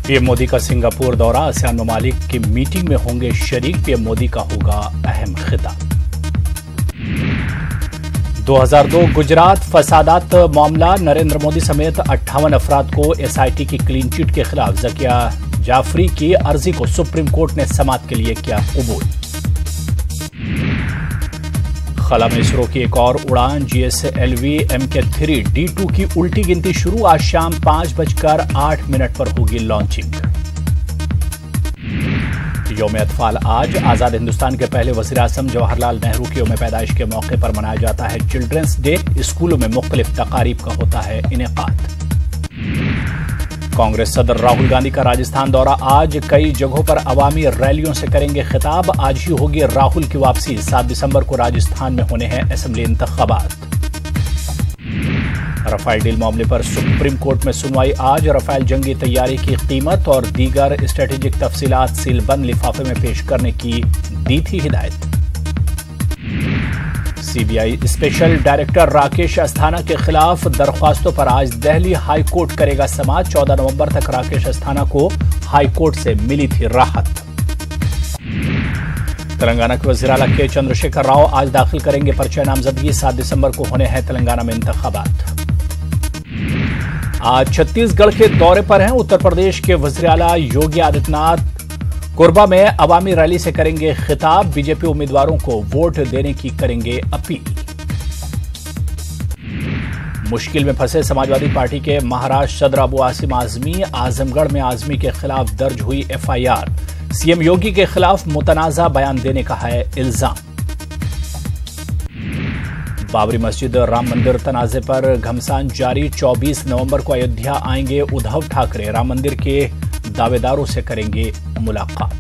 PM Modi का Singapore दौरा, ASEAN ममालिक की मीटिंग में होंगे शरीक। पीएम मोदी का होगा अहम खिताब। 2002 गुजरात फसादात मामला, नरेंद्र मोदी समेत 58 अफराद को एसआईटी की क्लीन चिट के खिलाफ जकिया जाफरी की अर्जी को सुप्रीम कोर्ट ने समाअत के लिए किया कबूल। खला में इसरो की एक और उड़ान, GSLV MK3 D2 की उल्टी गिनती शुरू। आज शाम 5:08 पर होगी लॉन्चिंग। यौम अतफाल आज, आजाद हिंदुस्तान के पहले वज़ीर-ए-आज़म जवाहरलाल नेहरू की यौम पैदाइश के मौके पर मनाया जाता है चिल्ड्रंस डे। स्कूलों में मुख्तलिफ तकारीब का होता है इनेकाद। कांग्रेस सदर राहुल गांधी का राजस्थान दौरा, आज कई जगहों पर अवामी रैलियों से करेंगे खिताब। आज ही होगी राहुल की वापसी। 7 दिसंबर को राजस्थान में होने हैं असेंबली इंतखाबात। राफेल डील मामले पर सुप्रीम कोर्ट में सुनवाई आज। राफेल जंगी तैयारी की कीमत और दीगर स्ट्रेटेजिक तफसीलात सीलबंद लिफाफे में पेश करने की दी थी हिदायत। CBI special director Rakesh Asthana के खिलाफ दरख्वास्तों पर आज दिल्ली हाई कोर्ट करेगा समाअत। 14 नवंबर तक राकेश अस्थाना को हाई कोर्ट से मिली थी राहत। तेलंगाना के वज़ीर आला के चंद्रशेखर राव आज दाखिल करेंगे पर्चा नामजदगी। 7 दिसंबर को होने हैं तेलंगाना में इंतखाबात। आज छत्तीसगढ़ के दौरे पर हैं उत्तर प्रदेश के वज़ीर आला योगी आदित्यनाथ। कोरबा में अवामी रैली से करेंगे खिताब। बीजेपी उम्मीदवारों को वोट देने की करेंगे अपील। मुश्किल में फंसे समाजवादी पार्टी के महाराष्ट्र सदर अबू आसिम आजमी, आजमगढ़ में आजमी के खिलाफ दर्ज हुई FIR। सीएम योगी के खिलाफ मुतनाज़ा बयान देने का है इल्जाम। बाबरी मस्जिद राम मंदिर तनाज़े पर घमसान जारी। 24 नवंबर को अयोध्या आएंगे उद्धव ठाकरे। राम मंदिर के दावेदारों से करेंगे मुलाकात।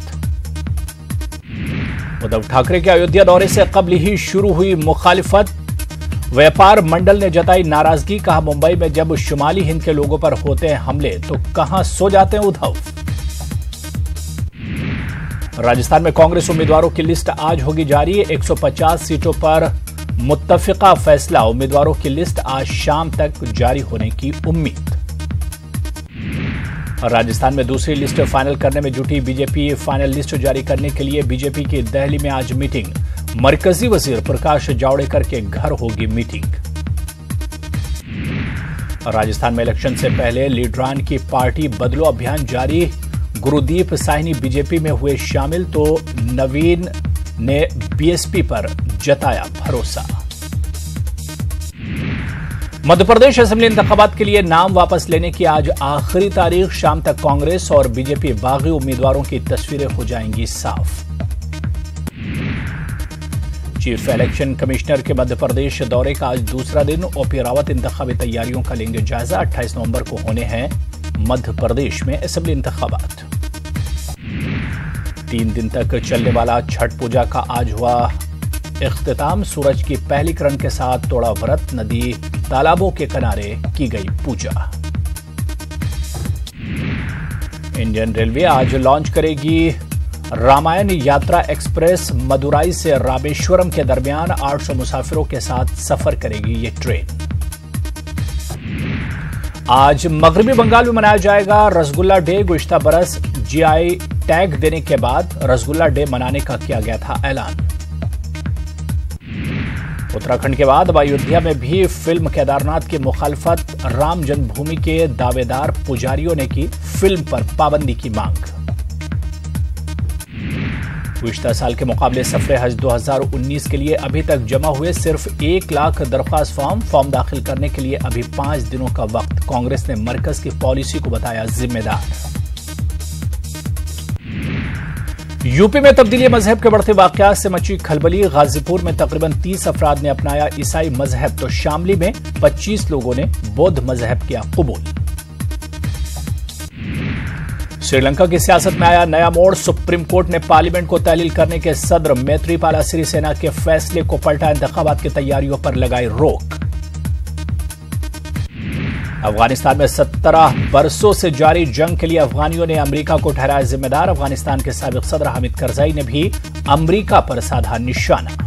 उद्धव ठाकरे के अयोध्या दौरे से कबल ही शुरू हुई मुखालिफत। व्यापार मंडल ने जताई नाराजगी। कहा, मुंबई में जब शुमाली हिंद के लोगों पर होते हैं हमले तो कहां सो जाते हैं उद्धव। राजस्थान में कांग्रेस उम्मीदवारों की लिस्ट आज होगी जारी। 150 सीटों पर मुत्तफिका फैसला। उम्मीदवारों की लिस्ट आज शाम तक जारी होने की उम्मीद। राजस्थान में दूसरी लिस्ट फाइनल करने में जुटी बीजेपी। फाइनल लिस्ट जारी करने के लिए बीजेपी की दिल्ली में आज मीटिंग। मरकजी वजीर प्रकाश जावड़ेकर के घर होगी मीटिंग। राजस्थान में इलेक्शन से पहले लीडरान की पार्टी बदलो अभियान जारी। गुरुदीप साहनी बीजेपी में हुए शामिल तो नवीन ने बीएसपी पर जताया भरोसा। मध्य प्रदेश असेंबली इंतखाबात के लिए नाम वापस लेने की आज आखिरी तारीख। शाम तक कांग्रेस और बीजेपी बागी उम्मीदवारों की तस्वीरें हो जाएंगी साफ। चीफ इलेक्शन कमिश्नर के मध्य प्रदेश दौरे का आज दूसरा दिन। ओपी रावत इंतखाबी तैयारियों का लेंगे जायजा। 28 नवंबर को होने हैं मध्य प्रदेश में असेंबली इंतखाबात। 3 दिन तक चलने वाला छठ पूजा का आज हुआ इख्तिताम। सूरज की पहली किरण के साथ तोड़ा व्रत। नदी तालाबों के किनारे की गई पूजा। इंडियन रेलवे आज लॉन्च करेगी रामायण यात्रा एक्सप्रेस। मदुराई से रामेश्वरम के दरमियान 800 मुसाफिरों के साथ सफर करेगी ये ट्रेन। आज मगरबी बंगाल में मनाया जाएगा रसगुल्ला डे। गुज़िश्ता बरस GI टैग देने के बाद रसगुल्ला डे मनाने का किया गया था ऐलान। उत्तराखंड के बाद अब अयोध्या में भी फिल्म केदारनाथ की मुखालफत। राम जन्मभूमि के दावेदार पुजारियों ने की फिल्म पर पाबंदी की मांग। गुज़िश्ता साल के मुकाबले सफरे हज 2019 के लिए अभी तक जमा हुए सिर्फ 1 लाख दरख्वास्त फॉर्म दाखिल करने के लिए अभी 5 दिनों का वक्त। कांग्रेस ने मरकज की पॉलिसी को बताया जिम्मेदार। यूपी में तब्दीली मजहब के बढ़ते वाकयात से मची खलबली। गाजीपुर में तकरीबन 30 अफराद ने अपनाया ईसाई मजहब तो शामली में 25 लोगों ने बौद्ध मजहब किया कबूल। श्रीलंका की सियासत में आया नया मोड़। सुप्रीम कोर्ट ने पार्लियामेंट को तहलील करने के सदर मैत्रीपाला सिरिसेना के फैसले को पलटा। इंतखाबात की तैयारियों पर लगाई रोक। अफगानिस्तान में 17 बरसों से जारी जंग के लिए अफगानियों ने अमेरिका को ठहराया जिम्मेदार। अफगानिस्तान के साबिक सदर हामिद करजाई ने भी अमेरिका पर साधा निशाना।